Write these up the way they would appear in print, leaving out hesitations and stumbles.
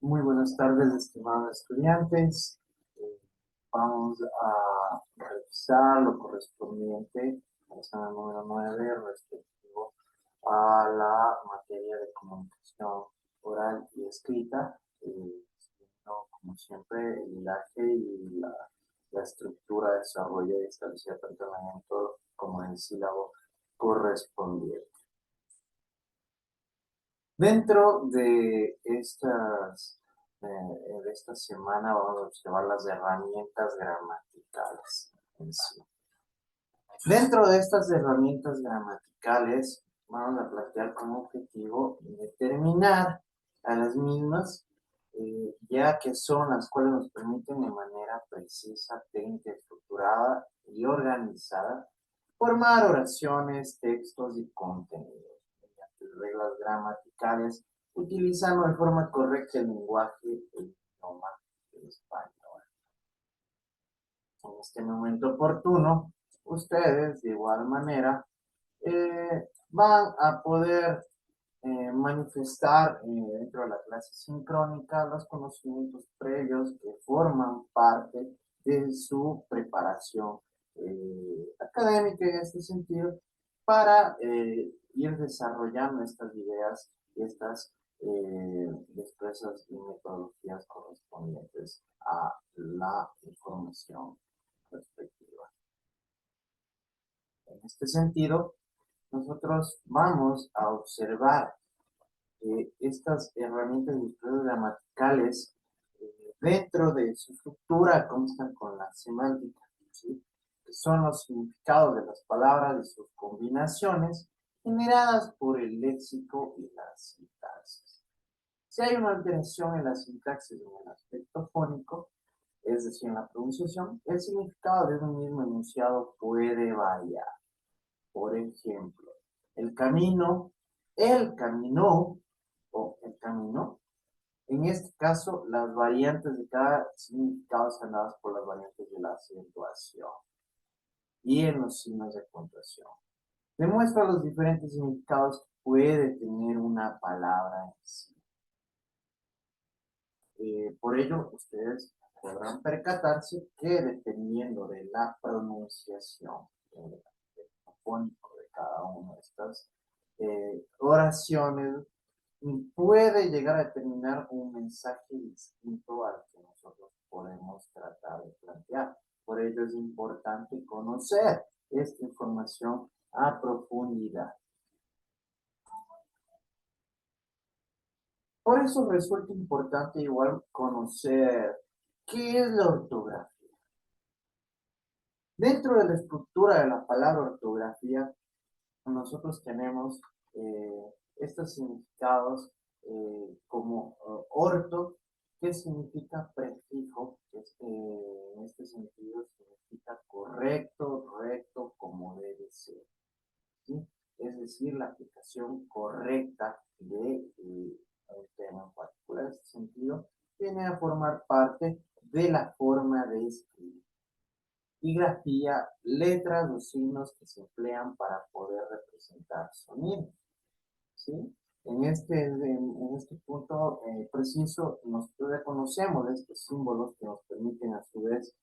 Muy buenas tardes, estimados estudiantes. Eh, Vamos a revisar lo correspondiente a la semana número 9 respectivo a la materia de comunicación oral y escrita, siguiendo, como siempre, el hilaje y la estructura, desarrollo y establecida tanto en la método como en el sílabo correspondiente. Dentro de esta semana vamos a observar las herramientas gramaticales en sí. Dentro de estas herramientas gramaticales vamos a plantear como objetivo determinar a las mismas, ya que son las cuales nos permiten de manera precisa, técnica, estructurada y organizada formar oraciones, textos y contenidos mediante reglas gramaticales, utilizando de forma correcta el lenguaje del idioma del español. En este momento oportuno, ustedes de igual manera van a poder manifestar dentro de la clase sincrónica los conocimientos previos que forman parte de su preparación académica en este sentido para ir desarrollando estas ideas y estas expresas y metodologías correspondientes a la información respectiva. En este sentido, nosotros vamos a observar estas herramientas y estudios gramaticales dentro de su estructura constan con la semántica, ¿sí? Que son los significados de las palabras y sus combinaciones generadas por el léxico y la sintaxis. Si hay una alteración en la sintaxis o en el aspecto fónico, es decir, en la pronunciación, el significado de un mismo enunciado puede variar. Por ejemplo, el camino, el caminó o el camino. En este caso, las variantes de cada significado están dadas por las variantes de la acentuación y en los signos de puntuación. Demuestra los diferentes significados que puede tener una palabra en sí. Por ello, ustedes podrán percatarse que dependiendo de la pronunciación, del fónico de cada una de estas oraciones, puede llegar a determinar un mensaje distinto al que nosotros podemos tratar de plantear. Por ello es importante conocer esta información a profundidad. Por eso resulta importante igual conocer qué es la ortografía. Dentro de la estructura de la palabra ortografía, nosotros tenemos estos significados como orto, que significa prefijo, que en este sentido significa correcto, recto, como debe ser, ¿sí? Es decir, la aplicación correcta de un tema en particular. En este sentido, viene a formar parte de la forma de escribir y grafía, letras o signos que se emplean para poder representar sonidos, ¿sí? En este punto preciso, nosotros reconocemos estos símbolos que nos permiten a su vez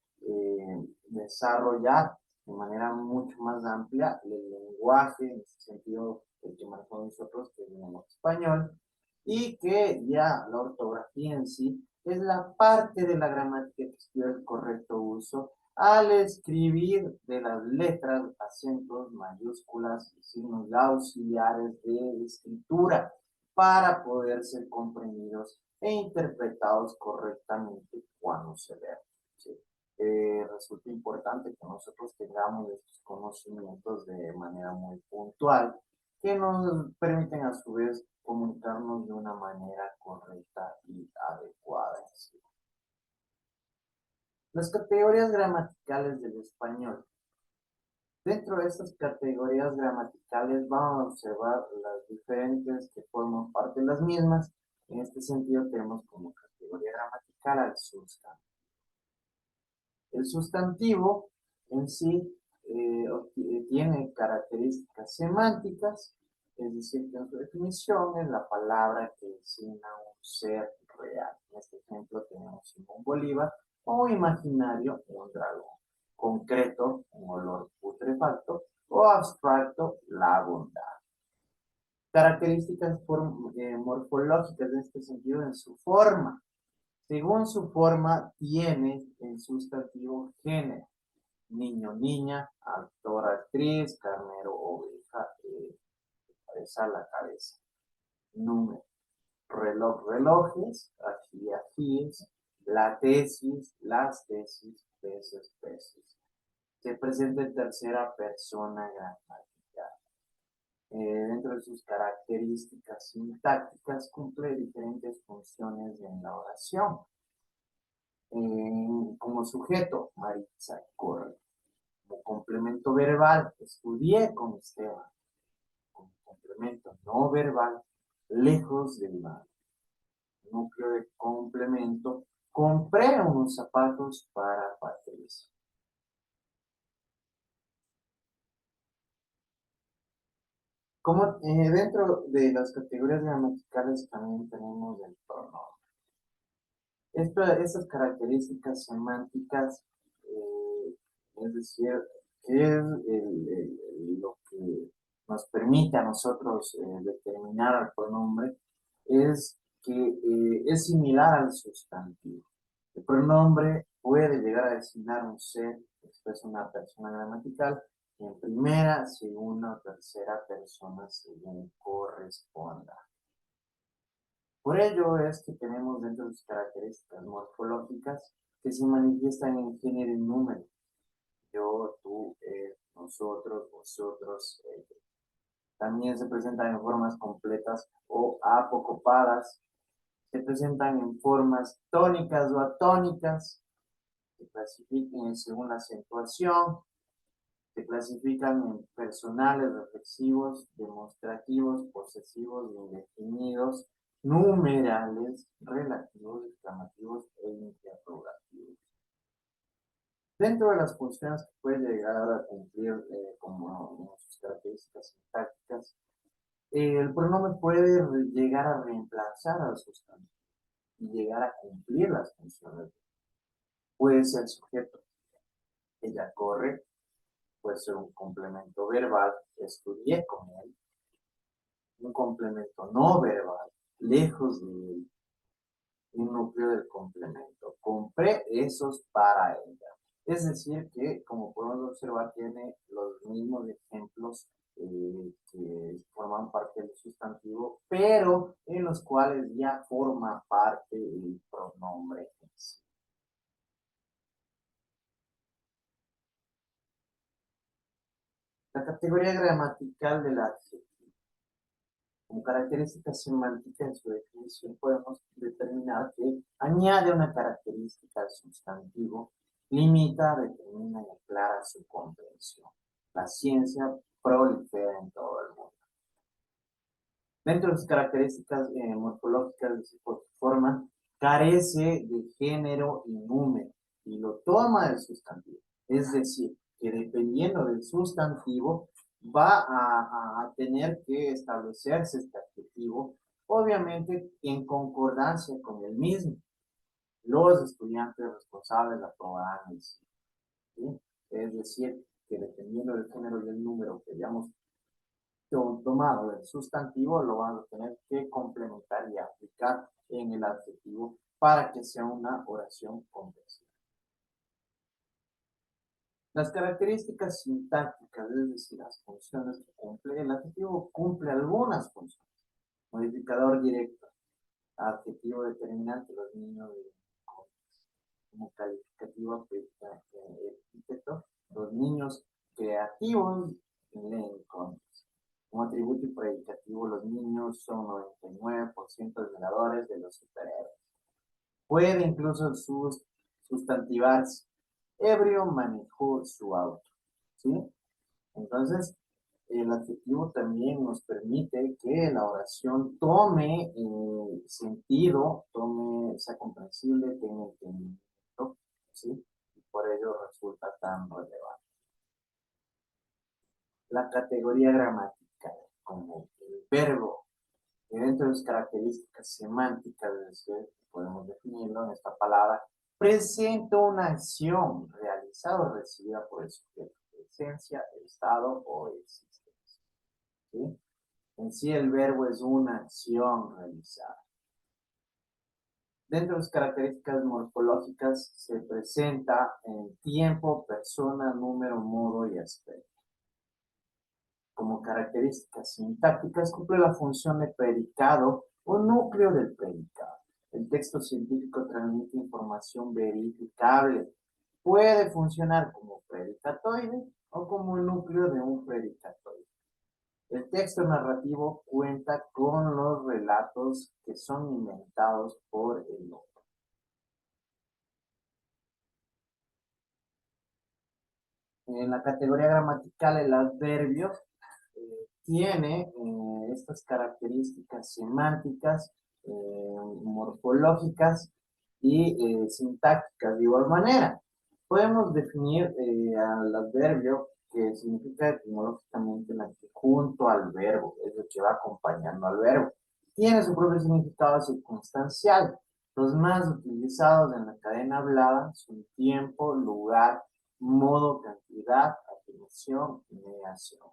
desarrollar de manera mucho más amplia el lenguaje, en este sentido, el que manejamos nosotros, que es el lenguaje español, y que ya la ortografía en sí es la parte de la gramática que estudia el correcto uso al escribir de las letras, acentos, mayúsculas y signos auxiliares de escritura para poder ser comprendidos e interpretados correctamente cuando se leen. ¿Sí? Resulta importante que nosotros tengamos estos conocimientos de manera muy puntual que nos permiten a su vez comunicarnos de una manera correcta y adecuada. ¿Sí? Las categorías gramaticales del español. Dentro de estas categorías gramaticales vamos a observar las diferentes que forman parte de las mismas. En este sentido tenemos como categoría gramatical al sustantivo. El sustantivo en sí tiene características semánticas, es decir, que en su definición es la palabra que designa un ser real. ejemplo, tenemos Simón Bolívar, o imaginario, un dragón. Concreto, un olor putrefacto, o abstracto, la bondad. Características morfológicas en este sentido en su forma. Según su forma, tiene el sustantivo género. Niño, niña, actor, actriz, carnero, oveja, cabeza, la cabeza. Número. Reloj, relojes, ají, ajíes, la tesis, las tesis, peces, peces. Se presenta en tercera persona gramatical. Dentro de sus características sintácticas cumple diferentes funciones en la oración. Como sujeto, Maritza corre. Como complemento verbal, estudié con Esteban. Como complemento no verbal, lejos del mar. Núcleo de complemento, compré unos zapatos para Patricia. Como dentro de las categorías gramaticales también tenemos el pronombre. Estas características semánticas, es decir, que es lo que nos permite a nosotros determinar el pronombre, es que es similar al sustantivo. El pronombre puede llegar a designar un ser, que es una persona gramatical, en primera, segunda o tercera persona según corresponda. Por ello es que tenemos dentro de sus características morfológicas que se manifiestan en género y número. Yo, tú, él, nosotros, vosotros, ellos. También se presentan en formas completas o apocopadas. Se presentan en formas tónicas o atónicas. Se clasifican según la acentuación. Se clasifican en personales, reflexivos, demostrativos, posesivos, indefinidos, numerales, relativos, exclamativos e interrogativos. Dentro de las funciones que puede llegar a cumplir como sus características sintácticas, el pronombre puede llegar a reemplazar al sustantivo y llegar a cumplir las funciones. Puede ser sujeto, ella corre, puede ser un complemento verbal, estudié con él, un complemento no verbal, lejos de él, un núcleo del complemento. Compré esos para ella. Es decir, que como podemos observar, tiene los mismos ejemplos que forman parte del sustantivo, pero en los cuales ya forma parte el pronombre en sí. La categoría gramatical del adjetivo. Como característica semántica en su definición podemos determinar que añade una característica al sustantivo, limita, determina y aclara su comprensión. La ciencia prolifera en todo el mundo. Dentro de sus características morfológicas de su forma, carece de género y número y lo toma del sustantivo. Es decir, que dependiendo del sustantivo va a tener que establecerse este adjetivo, obviamente en concordancia con el mismo. Los estudiantes responsables aprobarán el sí, ¿sí? Es decir, que dependiendo del género y el número que hayamos tomado del sustantivo, lo vamos a tener que complementar y aplicar en el adjetivo para que sea una oración compleja. Las características sintácticas, es decir, las funciones que cumple, el adjetivo cumple algunas funciones. Modificador directo, adjetivo determinante, los niños como calificativo epíteto, los niños creativos leen cómics. Como atributo y predicativo, los niños son 99% admiradores de los superhéroes. Puede incluso sustantivarse. Ebrio manejó su auto. ¿Sí? Entonces, el adjetivo también nos permite que la oración tome sentido, sea comprensible, tenga entendimiento, ¿sí? Y por ello resulta tan relevante. La categoría gramatical, como el verbo, que dentro de las características semánticas, es decir, podemos definirlo en esta palabra, presenta una acción realizada o recibida por el sujeto, esencia, estado o existencia. ¿Sí? En sí el verbo es una acción realizada. Dentro de las características morfológicas se presenta en tiempo, persona, número, modo y aspecto. Como características sintácticas cumple la función de predicado o núcleo del predicado. El texto científico transmite información verificable. Puede funcionar como predicatoide o como núcleo de un predicatoide. El texto narrativo cuenta con los relatos que son inventados por el autor. En la categoría gramatical, el adverbio tiene estas características semánticas, morfológicas y sintácticas de igual manera. Podemos definir al adverbio que significa etimológicamente el adjunto al verbo, es lo que va acompañando al verbo. Tiene su propio significado circunstancial. Los más utilizados en la cadena hablada son tiempo, lugar, modo, cantidad, afirmación y negación.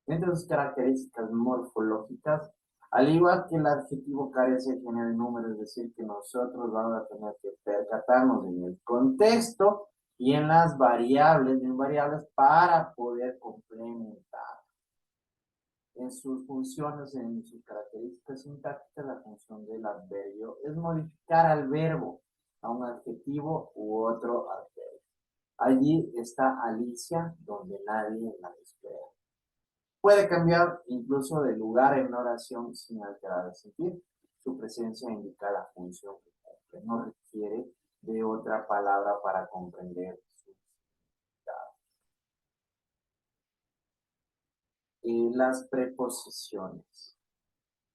Entre sus características morfológicas, al igual que el adjetivo carece de género y número, es decir, que nosotros vamos a tener que percatarnos en el contexto y en las variables, invariables, para poder complementar. En sus funciones, en sus características sintácticas, la función del adverbio es modificar al verbo a un adjetivo u otro adverbio. Allí está Alicia, donde nadie la espera. Puede cambiar incluso de lugar en una oración sin alterar el sentido. Su presencia indica la función que cumple. No requiere de otra palabra para comprender su significado. Las preposiciones.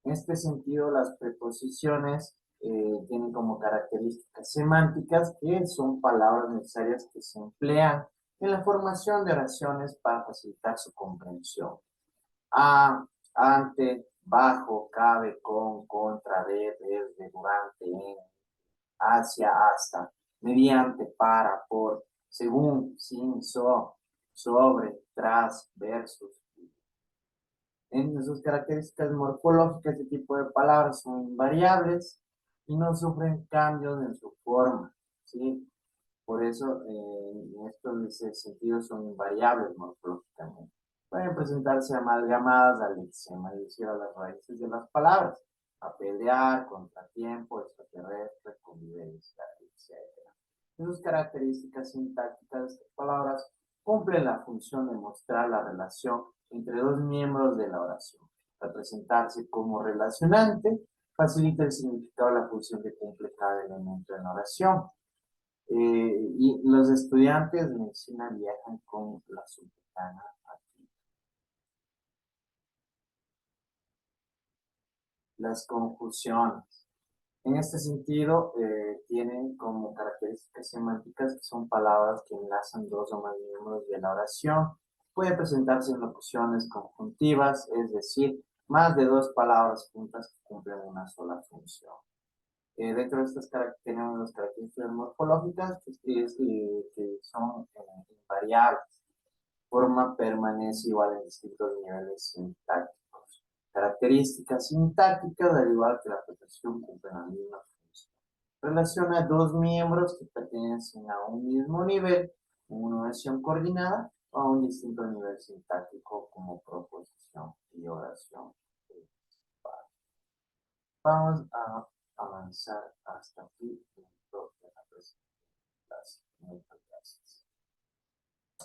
En este sentido, las preposiciones tienen como características semánticas que son palabras necesarias que se emplean en la formación de oraciones para facilitar su comprensión. A, ante, bajo, cabe, con, contra, de, desde, durante, en, hacia, hasta, mediante, para, por, según, sin, sobre, tras, versus. En sus características morfológicas, este tipo de palabras son invariables y no sufren cambios en su forma, ¿sí? Por eso, en estos sentidos son invariables morfológicamente. Pueden presentarse amalgamadas al lexema, es decir, a las raíces de las palabras. Apedrear, contratiempo, extraterrestre, convivencia, etc. Sus características sintácticas de estas palabras cumplen la función de mostrar la relación entre dos miembros de la oración. Representarse como relacionante facilita el significado de la función que cumple cada elemento en la oración. Y los estudiantes de medicina viajan con la subdecana aquí. Las conjunciones. En este sentido, tienen como características semánticas que son palabras que enlazan dos o más miembros de la oración. Puede presentarse en locuciones conjuntivas, es decir, más de dos palabras juntas que cumplen una sola función. Dentro de estas tenemos las características morfológicas que son invariables. Forma permanece igual en distintos niveles sintácticos. Características sintácticas, al igual que la preposición, cumplen la misma función. Relaciona dos miembros que pertenecen a un mismo nivel, una oración coordinada o a un distinto nivel sintáctico como proposición y oración. Vamos a avanzar hasta aquí dentro de la presentación.